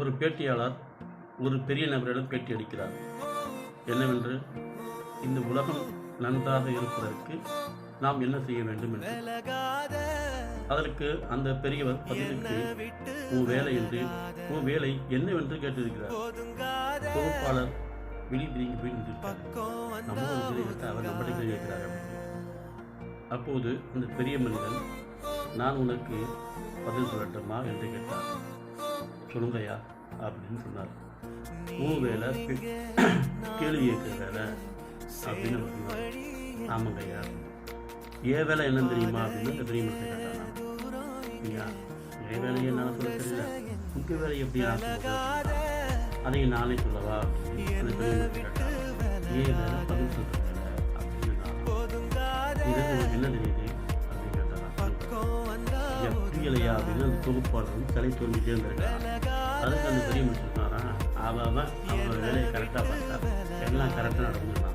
ஒரு பேட்டியாளர் ஒரு பெரிய நபரிடம் பேட்டி அளிக்கிறார். என்னவென்று, இந்த உலகம் நன்றாக இருப்பதற்கு நாம் என்ன செய்ய வேண்டும் என்று. அதற்கு அந்த பெரியவர் பதிலுக்கு, உன் வேலை என்று உன் வேலை என்னவென்று கேட்டிருக்கிறார். பொறுப்பாளர் விழி பிரிங்கி போய் நின்றிருக்கார். நம்ம ஒரு கேள்வி கேட்டால் அவர் நம்மளை கேட்கிறார். அப்போது அந்த பெரிய மனிதன், நான் உனக்கு பதில் சொல்லட்டுமா என்று கேட்டார். சொல்லுங்கய்யா அப்படின்னு சொன்னார். உன் வேலை கேள்வி கேட்குற வேலை அப்படின்னு சொன்னார். ஆமாங்கய்யா. ஏன் வேலை என்னன்னு தெரியுமா அப்படின்னு அந்த பெரிய மனுஷன் கேட்டானா. ஐயா, என் வேலையை என்னால் சொல்ல தெரியல, உங்கள் வேலை எப்படி நான் சொல்ல, அதையும் நானே சொல்லவா அப்படின்னு அந்த பெரிய மனுஷன் கேட்டான். ஏன் வேலை பதில் சொல்கிற வேலை அப்படின்னு இது உனக்கு என்ன தெரியுது அப்படின்னு கேட்டானா. புரியலையா அப்படின்னு அந்த தொகுப்பாளரும் தலை தோன்றிட்டே இருந்திருக்கான். அதுக்கு அந்த பெரிய மனுஷன் சொன்னாரான், அவன் வேலையை கரெக்டாக பார்த்தா எல்லாம் கரெக்டாக நடந்து